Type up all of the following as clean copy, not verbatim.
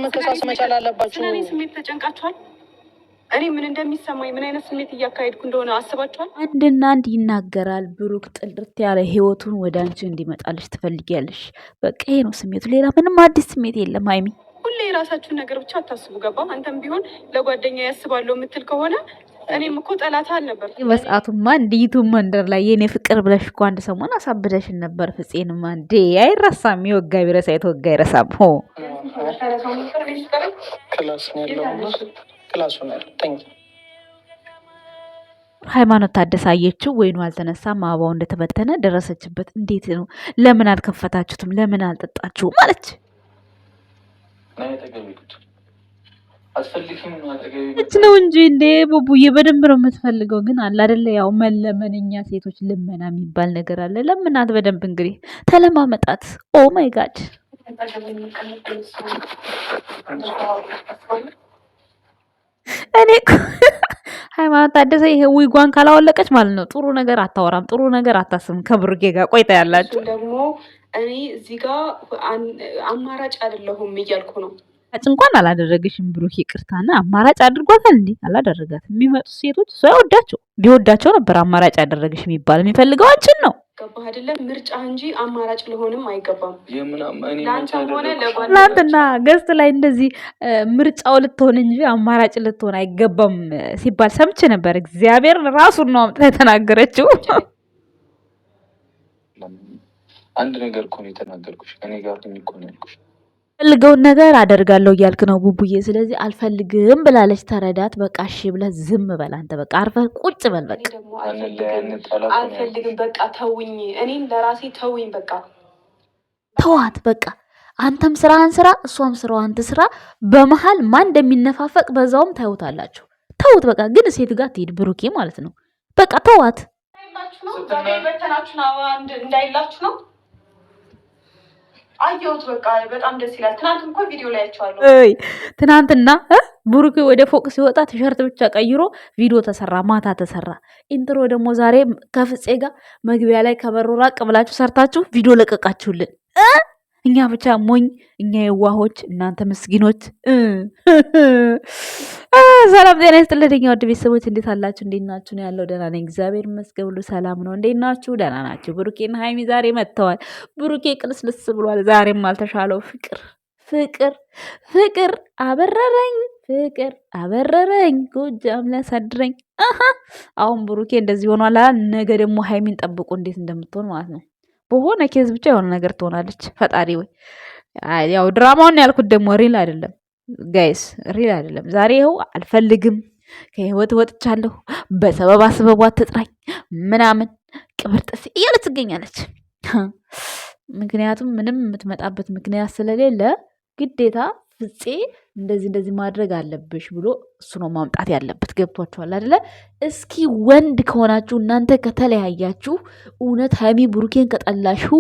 መከሳሰ መቻል አለባችሁ። ስለኔ ስሜት ተጨንቃችኋል? እኔ ምን እንደሚሰማኝ ምን አይነት ስሜት እያካሄድኩ እንደሆነ አስባችኋል? አንድና አንድ ይናገራል ብሩክ። ጥልርት ያለ ህይወቱን ወደ አንቺ እንዲመጣልሽ ትፈልጊያለሽ። በቃ ይሄ ነው ስሜቱ። ሌላ ምንም አዲስ ስሜት የለም። ሀይሚ ሁሌ የራሳችሁን ነገር ብቻ አታስቡ። ገባ? አንተም ቢሆን ለጓደኛ ያስባለሁ የምትል ከሆነ እኔም እኮ ጠላት አልነበር። በሰዓቱማ እንዲቱ መንደር ላይ የኔ ፍቅር ብለሽ እኮ አንድ ሰሞን አሳብደሽን ነበር። ፍፄንማ እንዴ አይረሳም። የወጋ ቢረሳ የተወጋ አይረሳም። ሆ ሃይማኖት ታደሰ አየችው። ወይኑ አልተነሳም። አበባው እንደተበተነ ደረሰችበት። እንዴት ነው? ለምን አልከፈታችሁትም? ለምን አልጠጣችሁም? ማለች እች ነው እንጂ እንዴ ቡቡዬ በደንብ ነው የምትፈልገው። ግን አለ አይደለ ያው መለመንኛ ሴቶች ልመና የሚባል ነገር አለ። ለምናት በደንብ እንግዲህ ተለማመጣት። ኦ ማይ ጋድ እኔ ሃይማኖት ታደሰ ይሄ ዊጓን ካላወለቀች ማለት ነው ጥሩ ነገር አታወራም፣ ጥሩ ነገር አታስብም። ከብሩኬ ጋር ቆይታ ያላችሁ ደግሞ እኔ እዚህ ጋር አማራጭ አይደለሁም እያልኩ ነው። እንኳን አላደረግሽም ብሩክ፣ ይቅርታና አማራጭ አድርጓታል እንዴ? አላደረጋትም። የሚመጡት ሴቶች እሱ አይወዳቸው ቢወዳቸው ነበር አማራጭ ያደረግሽ የሚባል። የሚፈልገው አንቺን ነው። ገባህ አይደለም? ምርጫ እንጂ አማራጭ ሊሆንም አይገባም። ትናንትና ገስት ላይ እንደዚህ ምርጫው ልትሆን እንጂ አማራጭ ልትሆን አይገባም ሲባል ሰምቼ ነበር። እግዚአብሔር ራሱን ነው አምጥታ የተናገረችው። አንድ ነገር እኮ ነው የተናገርኩሽ። እኔ ጋር እኮ ነው ያልኩሽ ፈልገውን ነገር አደርጋለሁ እያልክ ነው ቡቡዬ። ስለዚህ አልፈልግም ብላለች። ተረዳት። በቃ እሺ ብለህ ዝም በል አንተ። በቃ አርፈህ ቁጭ በል። በቃ አልፈልግም፣ በቃ ተውኝ፣ እኔም ለራሴ ተውኝ፣ በቃ ተዋት። በቃ አንተም ስራህን ስራ፣ እሷም ስራዋን ትስራ። በመሀል ማን እንደሚነፋፈቅ በዛውም ታዩታላችሁ። ተውት በቃ። ግን ሴት ጋር ትሄድ ብሩኬ ማለት ነው። በቃ ተዋት። እንዳይላችሁ ነው አየሁት። በቃ በጣም ደስ ይላል። ትናንት እንኳን ቪዲዮ ላይ አይቼዋለሁ። ትናንትና ብሩክ ወደ ፎቅ ሲወጣ ቲሸርት ብቻ ቀይሮ ቪዲዮ ተሰራ፣ ማታ ተሰራ። ኢንትሮ ደግሞ ዛሬ ከፍፄ ጋር መግቢያ ላይ ከበሮ ራቅ ብላችሁ ሰርታችሁ ቪዲዮ ለቀቃችሁልን። እኛ ብቻ ሞኝ፣ እኛ የዋሆች፣ እናንተ ምስኪኖች። ሰላም ጤና ይስጥልኝ ውድ ቤተሰቦች፣ እንዴት አላችሁ? እንዴት ናችሁ? ነው ያለው። ደህና ነኝ እግዚአብሔር ይመስገን፣ ሁሉ ሰላም ነው። እንዴት ናችሁ? ደህና ናችሁ? ብሩኬና ሃይሚ ዛሬ መጥተዋል። ብሩኬ ቅልስልስ ብሏል። ዛሬም አልተሻለው። ፍቅር አበረረኝ፣ ፍቅር አበረረኝ፣ ጎጃም ሊያሳድረኝ። አሁን ብሩኬ እንደዚህ ሆኗል። ነገ ደግሞ ሃይሚን ጠብቁ እንዴት እንደምትሆን ማለት ነው። በሆነ ኬዝ ብቻ የሆነ ነገር ትሆናለች። ፈጣሪ ወይ ያው ድራማውን ያልኩት ደግሞ ሪል አይደለም ጋይስ፣ ሪል አይደለም። ዛሬ ይኸው አልፈልግም፣ ከህይወት ወጥቻለሁ፣ በሰበብ አስበቧ ትጥራኝ ምናምን ቅብር ጥስ እያለች ትገኛለች። ምክንያቱም ምንም የምትመጣበት ምክንያት ስለሌለ ግዴታ ፍፄ እንደዚህ ማድረግ አለብሽ ብሎ እሱ ነው ማምጣት ያለበት። ገብቷችኋል አይደለ? እስኪ ወንድ ከሆናችሁ እናንተ ከተለያያችሁ እውነት ሃይሚ ብሩኬን ከጠላሽው፣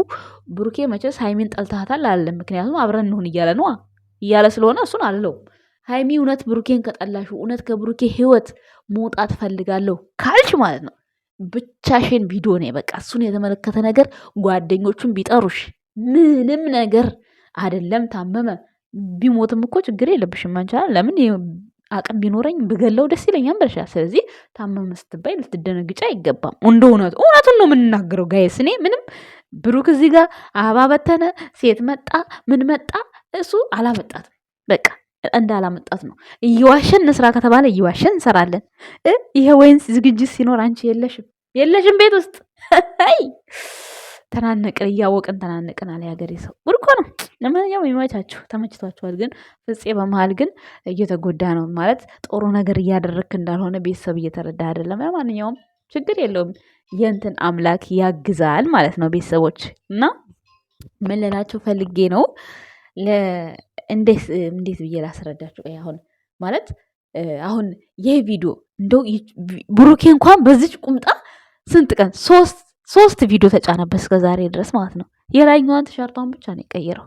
ብሩኬ መቼስ ሃይሚን ጠልታታል አላለም። ምክንያቱም አብረን እንሁን እያለ ነው እያለ ስለሆነ እሱን አልለውም። ሃይሚ እውነት ብሩኬን ከጠላሽው፣ እውነት ከብሩኬ ህይወት መውጣት ፈልጋለሁ ካልሽ ማለት ነው ብቻሽን ቪዲዮ ነው በቃ። እሱን የተመለከተ ነገር ጓደኞቹን ቢጠሩሽ ምንም ነገር አይደለም። ታመመ ቢሞትም እኮ ችግር የለብሽም አንቺ። ለምን አቅም ቢኖረኝ ብገለው ደስ ይለኛል ብለሻል። ስለዚህ ታመመ ስትባይ ልትደነግጫ አይገባም። እንደ እውነቱን ነው የምንናገረው ጋይስ። እኔ ምንም ብሩክ እዚህ ጋር አበባ በተነ፣ ሴት መጣ፣ ምን መጣ፣ እሱ አላመጣትም። በቃ እንዳላመጣት ነው። እየዋሸን እንስራ ከተባለ እየዋሸን እንሰራለን። ይሄ ወይንስ ዝግጅት ሲኖር አንቺ የለሽም ቤት ውስጥ ተናነቅን፣ እያወቅን ተናነቅን አለ ያገሬ ሰው። ጉድ እኮ ነው። ለማንኛውም ይመቻችሁ፣ ተመችቷችኋል። ግን ፍፄ በመሀል ግን እየተጎዳ ነው ማለት ጥሩ ነገር እያደረግክ እንዳልሆነ ቤተሰብ እየተረዳ አይደለም። ለማንኛውም ችግር የለውም፣ የእንትን አምላክ ያግዛል ማለት ነው ቤተሰቦች። እና ምን ልላችሁ ፈልጌ ነው፣ እንዴት ብዬ ላስረዳችሁ? አሁን ማለት አሁን ይህ ቪዲዮ እንደው ብሩኬ እንኳን በዚች ቁምጣ ስንት ቀን ሶስት ቪዲዮ ተጫነበት እስከ ዛሬ ድረስ ማለት ነው። የላይኛዋን ቲሸርቷን ብቻ ነው የቀየረው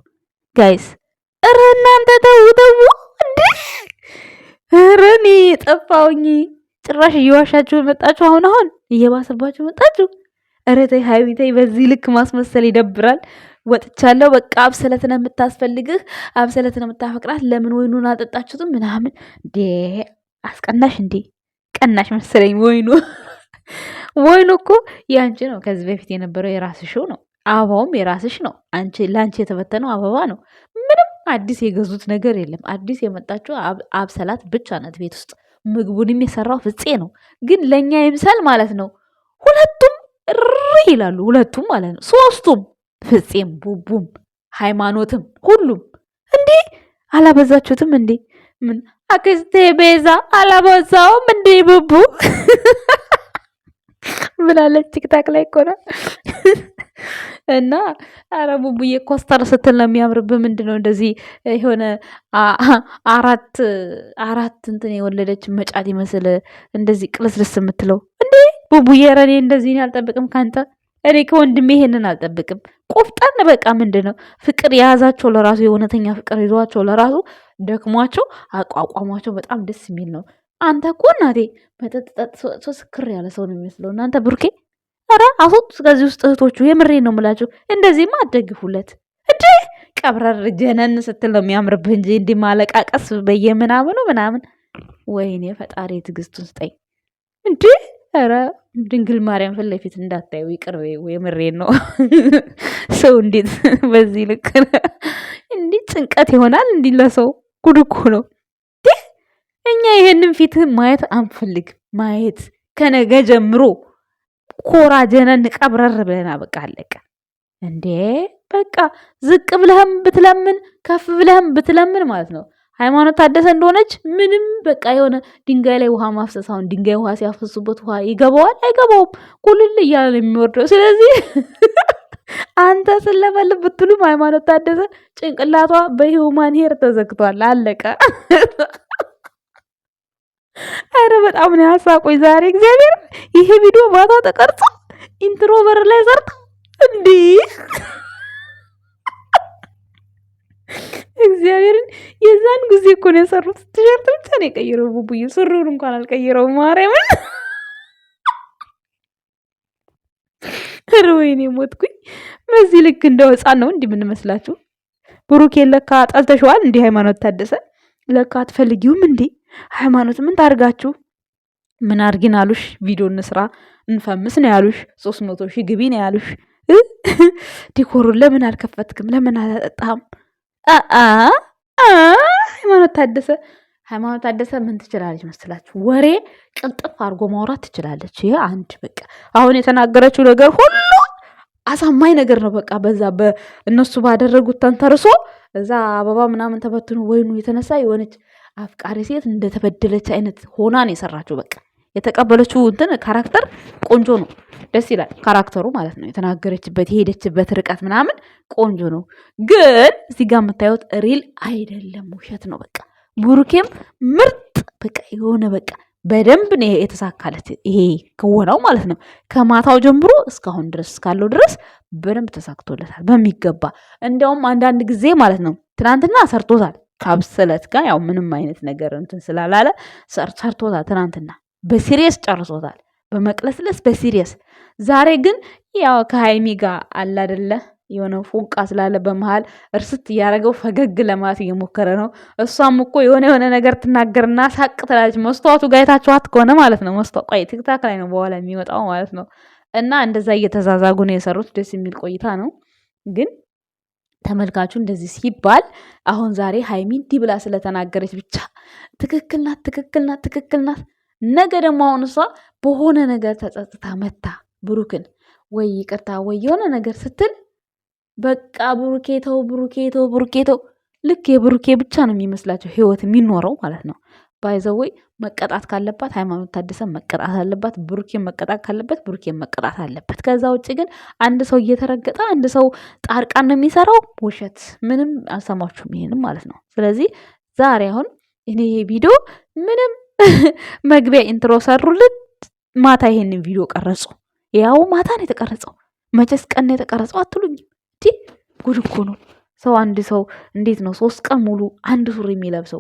ጋይስ። እረ እናንተ ተው እንዴ! እረ እኔ ጠፋውኝ። ጭራሽ እየዋሻችሁ መጣችሁ። አሁን እየባሰባችሁ መጣችሁ። እረ ተይ ሀይሚ ተይ፣ በዚህ ልክ ማስመሰል ይደብራል። ወጥቻለሁ። በቃ አብሰለት ነው የምታስፈልግህ፣ አብሰለት ነው የምታፈቅራት። ለምን ወይኑን አልጠጣችሁትም ምናምን። እንዴ አስቀናሽ እንዴ? ቀናሽ መሰለኝ ወይኑ። ወይኑ እኮ ያንቺ ነው። ከዚህ በፊት የነበረው የራስሽው ነው። አበባውም የራስሽ ነው። አንቺ ለአንቺ የተበተነው አበባ ነው። ምንም አዲስ የገዙት ነገር የለም። አዲስ የመጣችው አብሰላት ብቻ ናት ቤት ውስጥ። ምግቡንም የሰራው ፍፄ ነው። ግን ለእኛ ይምሰል ማለት ነው። ሁለቱም እሪ ይላሉ። ሁለቱም ማለት ነው። ሶስቱም ፍፄም፣ ቡቡም፣ ሃይማኖትም ሁሉም። እንዴ አላበዛችሁትም እንዴ? ምን አክስቴ ቤዛ አላበዛውም እንዴ? ቡቡ ብላለች ቲክታክ ላይ እኮ ነው። እና አረ ቡቡዬ ኮስተር ስትል ነው የሚያምርብህ። ምንድን ነው እንደዚህ የሆነ አራት እንትን የወለደች መጫት ይመስል እንደዚህ ቅልስልስ የምትለው እንዴ ቡቡዬ። ኧረ እኔ እንደዚህ አልጠብቅም ካንተ። እኔ ከወንድሜ ይሄንን አልጠብቅም። ቆፍጠን በቃ ምንድን ነው ፍቅር የያዛቸው ለራሱ የእውነተኛ ፍቅር ይዟቸው ለራሱ ደክሟቸው አቋቋሟቸው በጣም ደስ የሚል ነው። አንተ እኮ እናቴ መጠጥ ጠጥቶ ስክር ያለ ሰው ነው የሚመስለው። እናንተ ብሩኬ ኧረ አስወጡት ከዚህ ውስጥ እህቶቹ። የምሬ ነው የምላችሁ። እንደዚህማ አትደግፉለት እንዴ። ቀብረር ጀነን ስትል ነው የሚያምርብህ እንጂ እንዲህ ማለቃቀስ በየምናምኑ ምናምን። ወይኔ ፈጣሪ ትዕግስቱን ስጠኝ እንዴ። ኧረ ድንግል ማርያም ፊት ለፊት እንዳታዩ ይቅርቤ። የምሬን ነው። ሰው እንዴት በዚህ ልክ እንዲህ ጭንቀት ይሆናል? እንዲህ ለሰው ጉድ እኮ ነው። እኛ ይሄንን ፊትህን ማየት አንፈልግም። ማየት ከነገ ጀምሮ ኮራ ጀነን ቀብረር ብለና በቃ አለቀ እንዴ። በቃ ዝቅ ብለህም ብትለምን ከፍ ብለህም ብትለምን ማለት ነው ሃይማኖት ታደሰ እንደሆነች ምንም በቃ የሆነ ድንጋይ ላይ ውሃ ማፍሰስ። አሁን ድንጋይ ውሃ ሲያፈሱበት ውሃ ይገባዋል አይገባውም? ቁልል እያለ ነው የሚወርደው። ስለዚህ አንተ ስለበል ብትሉም ሃይማኖት ታደሰ ጭንቅላቷ በሂውማን ሄር ተዘግቷል። አለቀ። አረ በጣም ነው ያሳቆኝ ዛሬ እግዚአብሔር። ይሄ ቪዲዮ ማታ ተቀርጾ ኢንትሮቨር ላይ ሰርታ እንዲህ እግዚአብሔርን የዛን ጊዜ እኮ ነው የሰሩት። ቲሸርት ብቻ ነው የቀየረው ቡቡዬ፣ ሱሪውን እንኳን አልቀየረው። ማርያምን ኧረ ወይኔ ሞትኩኝ። በዚህ ልክ እንደው ሕፃን ነው እንዲህ የምንመስላችሁ። ብሩኬን ለካ ጠልተሸዋል እንዲህ ሃይማኖት ታደሰ ለካ አትፈልጊውም እንዴ? ሃይማኖት ምን ታርጋችሁ? ምን አርጊን አሉሽ? ቪዲዮ እንስራ እንፈምስ ነው ያሉሽ። 300 ሺህ ግቢ ነው ያሉሽ። ዲኮሩን ለምን አልከፈትክም? ለምን አላጠጣህም? ሃይማኖት ታደሰ ምን ትችላለች መስላችሁ? ወሬ ቅልጥፍ አድርጎ ማውራት ትችላለች። ይሄ አንድ በቃ አሁን የተናገረችው ነገር ሁሉ አሳማኝ ነገር ነው። በቃ በዛ በእነሱ ባደረጉት ተንተርሶ እዛ አበባ ምናምን ተበትኖ ወይኑ የተነሳ የሆነች አፍቃሪ ሴት እንደተበደለች አይነት ሆና ነው የሰራችው። በቃ የተቀበለችው እንትን ካራክተር ቆንጆ ነው፣ ደስ ይላል ካራክተሩ ማለት ነው። የተናገረችበት የሄደችበት ርቀት ምናምን ቆንጆ ነው። ግን እዚህ ጋር የምታዩት ሪል አይደለም፣ ውሸት ነው። በቃ ቡሩኬም ምርጥ በቃ የሆነ በቃ በደንብ ነው የተሳካለት ይሄ ክወናው ማለት ነው። ከማታው ጀምሮ እስካሁን ድረስ እስካለው ድረስ በደንብ ተሳክቶለታል በሚገባ። እንዲያውም አንዳንድ ጊዜ ማለት ነው ትናንትና ሰርቶታል ከአብሰለት ጋር ያው ምንም አይነት ነገር እንትን ስላላለ ሰርቶታል። ትናንትና በሲሪየስ ጨርሶታል፣ በመቅለስለስ በሲሪየስ። ዛሬ ግን ያው ከሃይሚ ጋር አለ አይደለ የሆነ ፎንቃ ስላለ በመሃል እርስት እያደረገው ፈገግ ለማለት እየሞከረ ነው። እሷም እኮ የሆነ ነገር ትናገርና ሳቅ ትላለች። መስተዋቱ ጋይታችኋት ከሆነ ማለት ነው። ቆይ ቲክታክ ላይ ነው በኋላ የሚወጣው ማለት ነው። እና እንደዛ እየተዛዛጉ ነው የሰሩት። ደስ የሚል ቆይታ ነው። ግን ተመልካቹ እንደዚህ ሲባል አሁን ዛሬ ሃይሚ እንዲህ ብላ ስለተናገረች ብቻ ትክክል ናት፣ ትክክል ናት፣ ትክክል ናት። ነገ ደግሞ አሁን እሷ በሆነ ነገር ተጸጽታ መታ ብሩክን ወይ ይቅርታ ወይ የሆነ ነገር ስትል በቃ ብሩኬተው ብሩኬተው ብሩኬተው ልክ የብሩኬ ብቻ ነው የሚመስላቸው ህይወት የሚኖረው ማለት ነው። ባይዘወይ መቀጣት ካለባት ሃይማኖት ታደሰ መቀጣት አለባት። ብሩኬን መቀጣት ካለበት ብሩኬን መቀጣት አለበት። ከዛ ውጭ ግን አንድ ሰው እየተረገጠ አንድ ሰው ጣርቃን ነው የሚሰራው። ውሸት ምንም አልሰማችሁም ይሄንም ማለት ነው። ስለዚህ ዛሬ አሁን እኔ ይሄ ቪዲዮ ምንም መግቢያ ኢንትሮ ሰሩልን፣ ማታ ይሄንን ቪዲዮ ቀረጹ። ያው ማታ ነው የተቀረጸው። መቼስ ቀን ነው የተቀረጸው አትሉኝም? ጉድ እኮ ነው። ሰው አንድ ሰው እንዴት ነው 3 ቀን ሙሉ አንድ ሱሪ የሚለብሰው?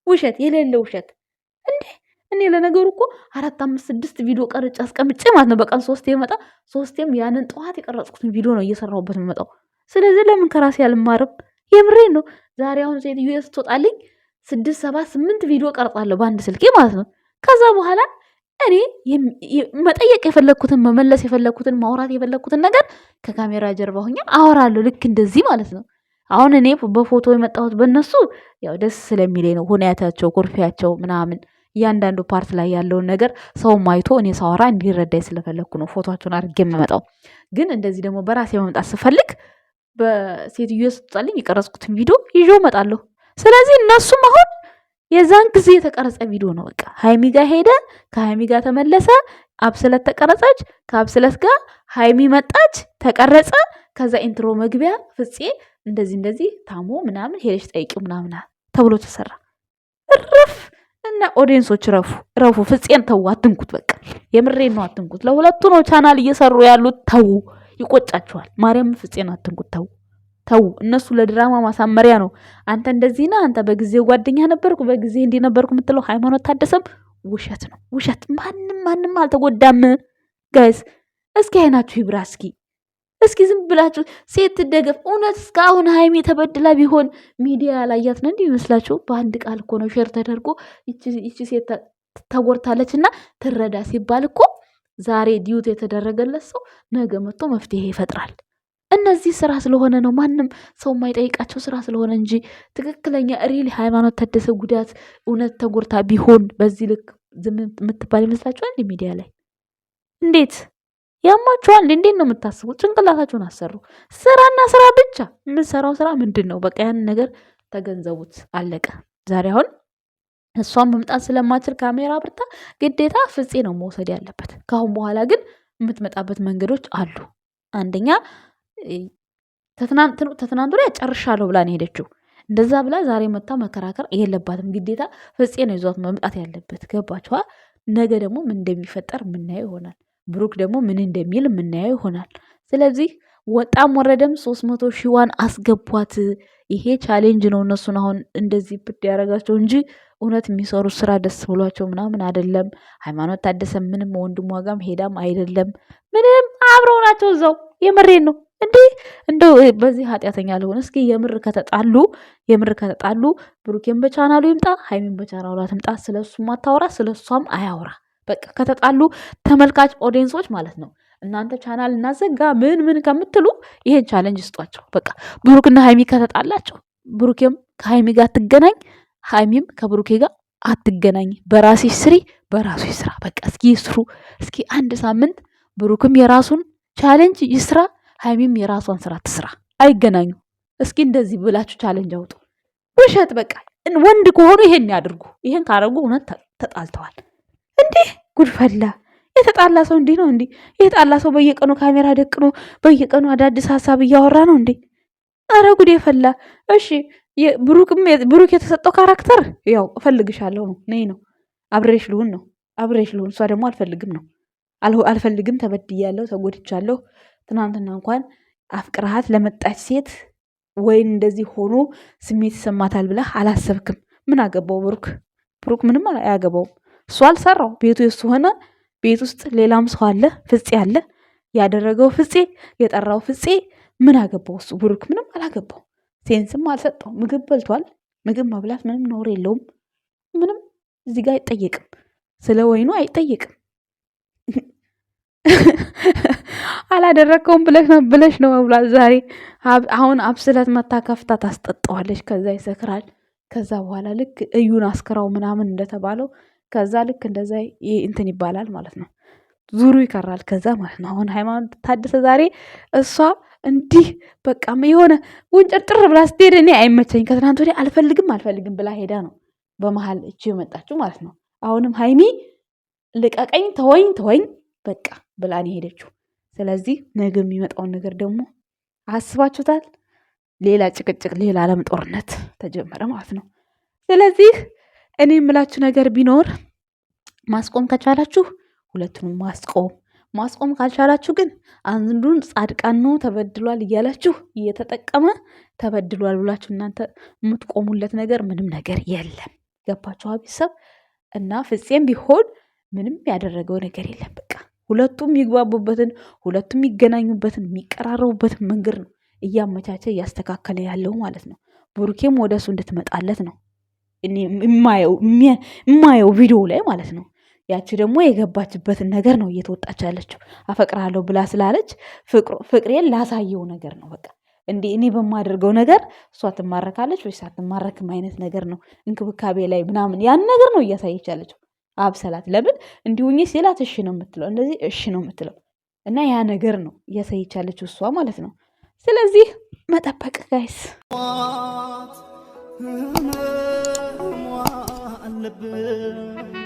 ውሸት የሌለ ውሸት እንዴ! እኔ ለነገሩ እኮ 4፣ 5፣ 6 ቪዲዮ ቀርጬ አስቀምጬ ማለት ነው። በቀን 3 የመጣ 3ም ያንን ጠዋት የቀረጽኩትን ቪዲዮ ነው እየሰራሁበት የምመጣው። ስለዚህ ለምን ከራሴ አልማርም? የምሬን ነው። ዛሬ አሁን ሴትዮ ስትወጣልኝ 6 7 8 ቪዲዮ ቀርጻለሁ በአንድ ስልኬ ማለት ነው። ከዛ በኋላ እኔ መጠየቅ የፈለግኩትን መመለስ የፈለግኩትን ማውራት የፈለግኩትን ነገር ከካሜራ ጀርባ ሆኜ አወራለሁ። ልክ እንደዚህ ማለት ነው። አሁን እኔ በፎቶ የመጣሁት በእነሱ ያው ደስ ስለሚለኝ ነው። ሁኔታቸው፣ ኩርፊያቸው ምናምን እያንዳንዱ ፓርት ላይ ያለውን ነገር ሰውም አይቶ እኔ ሳወራ እንዲረዳኝ ስለፈለግኩ ነው ፎቶቸውን አድርጌ የምመጣው። ግን እንደዚህ ደግሞ በራሴ መምጣት ስፈልግ በሴትዮ ስትጣልኝ የቀረጽኩትን ቪዲዮ ይዤው እመጣለሁ። ስለዚህ እነሱም አሁን የዛን ጊዜ የተቀረጸ ቪዲዮ ነው። በቃ ሃይሚ ጋር ሄደ፣ ከሃይሚ ጋር ተመለሰ፣ አብስለት ተቀረጸች፣ ከአብስለት ጋር ሃይሚ መጣች፣ ተቀረጸ። ከዛ ኢንትሮ መግቢያ ፍፄ እንደዚህ ታሞ ምናምን ሄደች ጠይቂው ምናምን ተብሎ ተሰራ። እረፍ እና ኦዲየንሶች ረፉ። ፍፄን ተው፣ አትንኩት። በቃ የምሬን ነው፣ አትንኩት። ለሁለቱ ነው ቻናል እየሰሩ ያሉት። ተው፣ ይቆጫቸዋል። ማርያም ፍፄን አትንኩት። ተው። እነሱ ለድራማ ማሳመሪያ ነው። አንተ እንደዚህ ነህ፣ አንተ በጊዜ ጓደኛ ነበርኩ፣ በጊዜ እንዲህ ነበርኩ የምትለው ሃይማኖት ታደሰም ውሸት ነው፣ ውሸት። ማንም አልተጎዳም። ጋይስ እስኪ አይናችሁ ይብራ። እስኪ ዝም ብላችሁ ሴት ትደገፍ። እውነት እስካሁን ሃይሚ ተበድላ ቢሆን ሚዲያ ላያት ነው እንዲህ ይመስላችሁ? በአንድ ቃል እኮ ነው ሼር ተደርጎ ይቺ ሴት ተጎድታለች እና ትረዳ ሲባል እኮ ዛሬ ዲዩት የተደረገለት ሰው ነገ መጥቶ መፍትሄ ይፈጥራል። እነዚህ ስራ ስለሆነ ነው፣ ማንም ሰው የማይጠይቃቸው ስራ ስለሆነ እንጂ ትክክለኛ ሪል ሃይማኖት ታደሰ ጉዳት እውነት ተጎድታ ቢሆን በዚህ ልክ ዝም የምትባል ይመስላችኋል? እንዲ ሚዲያ ላይ እንዴት ያማችኋል? እንዴት ነው የምታስቡት? ጭንቅላታችሁን አሰሩ። ስራና ስራ ብቻ። የምንሰራው ስራ ምንድን ነው? በቃ ያንን ነገር ተገንዘቡት። አለቀ። ዛሬ አሁን እሷን መምጣት ስለማችል ካሜራ ብርታ ግዴታ ፍፄ ነው መውሰድ ያለበት። ከአሁን በኋላ ግን የምትመጣበት መንገዶች አሉ። አንደኛ ተትናንት ወዲያ ጨርሻለሁ ብላ ነው ሄደችው። እንደዛ ብላ ዛሬ መታ መከራከር የለባትም። ግዴታ ፍፄ ነው ይዟት መምጣት ያለበት። ገባችኋ? ነገ ደግሞ ምን እንደሚፈጠር የምናየው ይሆናል። ብሩክ ደግሞ ምን እንደሚል የምናየው ይሆናል። ስለዚህ ወጣም ወረደም 300 ሺዋን አስገቧት። ይሄ ቻሌንጅ ነው እነሱን አሁን እንደዚህ ብድ ያደረጋቸው እንጂ እውነት የሚሰሩት ስራ ደስ ብሏቸው ምናምን አይደለም። ሃይማኖት ታደሰ ምንም ወንድሟ ጋም ሄዳም አይደለም። ምንም አብረው ናቸው እዛው። የምሬን ነው። እንደው በዚህ ኃጢአተኛ ልሆን። እስኪ የምር ከተጣሉ ብሩኬን በቻናሉ ይምጣ፣ ሃይሚን በቻናሉ ትምጣ። ስለሱም አታወራ፣ ስለሷም አያወራ። በቃ ከተጣሉ ተመልካች ኦዲየንሶች ማለት ነው እናንተ ቻናል እናዘጋ ምን ከምትሉ ይሄን ቻሌንጅ ስጧቸው። በቃ ብሩክና ሃይሚ ከተጣላቸው ብሩኬም ከሃይሚ ጋር አትገናኝ፣ ሃይሚም ከብሩኬ ጋር አትገናኝ። በራስሽ ስሪ፣ በራሱ ይስራ። በቃ እስኪ ይስሩ። እስኪ አንድ ሳምንት ብሩክም የራሱን ቻሌንጅ ይስራ፣ ሃይሚም የራሷን ስራ ትስራ። አይገናኙ። እስኪ እንደዚህ ብላችሁ ቻሌንጅ አውጡ። ውሸት በቃ ወንድ ከሆኑ ይሄን ያድርጉ። ይሄን ካረጉ እውነት ተጣልተዋል። እንዴ ጉድፈላ። የተጣላ ሰው እንዲህ ነው እንዴ? የተጣላ ሰው በየቀኑ ካሜራ ደቅኖ በየቀኑ አዳዲስ ሀሳብ እያወራ ነው እንዴ? አረ ጉድ የፈላ። እሺ ብሩክ የተሰጠው ካራክተር ያው እፈልግሻለሁ ነው፣ ነይ ነው፣ አብሬሽ ልሁን ነው፣ አብሬሽ ልሁን። እሷ ደግሞ አልፈልግም ነው። አልፈልግም፣ ተበድያለሁ፣ ተጎድቻለሁ። ትናንትና እንኳን አፍቅርሃት ለመጣች ሴት ወይን እንደዚህ ሆኖ ስሜት ይሰማታል ብለህ አላሰብክም። ምን አገባው ብሩክ ምንም አያገባውም። እሱ አልሰራው፣ ቤቱ የሱ ሆነ። ቤት ውስጥ ሌላም ሰው አለ፣ ፍፄ አለ። ያደረገው ፍፄ፣ የጠራው ፍፄ። ምን አገባው እሱ? ብሩክ ምንም አላገባው፣ ሴንስም አልሰጠው። ምግብ በልቷል። ምግብ መብላት ምንም ነውር የለውም። ምንም እዚህ ጋር አይጠየቅም፣ ስለ ወይኑ አይጠየቅም። አላደረከውም ብለሽ ነው መብላት ዛሬ። አሁን አብስለት መታ ከፍታ ታስጠጣዋለች። ከዛ ይሰክራል። ከዛ በኋላ ልክ እዩን አስክራው ምናምን እንደተባለው ከዛ ልክ እንደዛ እንትን ይባላል ማለት ነው። ዙሩ ይከራል ከዛ ማለት ነው። አሁን ሃይማኖት ታደሰ ዛሬ እሷ እንዲህ በቃ የሆነ ውንጭርጥር ብላ ስትሄድ እኔ አይመቸኝ። ከትናንት ወዲያ አልፈልግም ብላ ሄዳ ነው በመሀል እቺ የመጣችው ማለት ነው። አሁንም ሃይሚ ልቀቀኝ፣ ተወኝ በቃ ብላን ሄደችው። ስለዚህ ነገ የሚመጣውን ነገር ደግሞ አስባችሁታል? ሌላ ጭቅጭቅ፣ ሌላ ዓለም ጦርነት ተጀመረ ማለት ነው። ስለዚህ እኔ የምላችሁ ነገር ቢኖር ማስቆም ከቻላችሁ ሁለቱንም ማስቆም ካልቻላችሁ ግን አንዱን ጻድቃን ነው ተበድሏል እያላችሁ እየተጠቀመ ተበድሏል ብላችሁ እናንተ የምትቆሙለት ነገር ምንም ነገር የለም። ገባችሁ ቤተሰብ? እና ፍፄም ቢሆን ምንም ያደረገው ነገር የለም። በቃ ሁለቱም የሚግባቡበትን፣ ሁለቱም የሚገናኙበትን፣ የሚቀራረቡበትን መንገድ ነው እያመቻቸ እያስተካከለ ያለው ማለት ነው። ብሩኬም ወደሱ እንድትመጣለት ነው የማየው ቪዲዮ ላይ ማለት ነው። ያቺ ደግሞ የገባችበትን ነገር ነው እየተወጣች ያለችው። አፈቅራለሁ ብላ ስላለች ፍቅሬን ላሳየው ነገር ነው በቃ። እንዴ እኔ በማደርገው ነገር እሷ ትማረካለች ወይስ አትማረክም አይነት ነገር ነው። እንክብካቤ ላይ ምናምን ያን ነገር ነው እያሳየች ያለችው። አብሰላት ለምን እንዲሁኝ ሲላት እሺ ነው የምትለው፣ እንደዚህ እሺ ነው የምትለው። እና ያ ነገር ነው እያሳየች ያለችው እሷ ማለት ነው። ስለዚህ መጠበቅ ጋይስ አለብን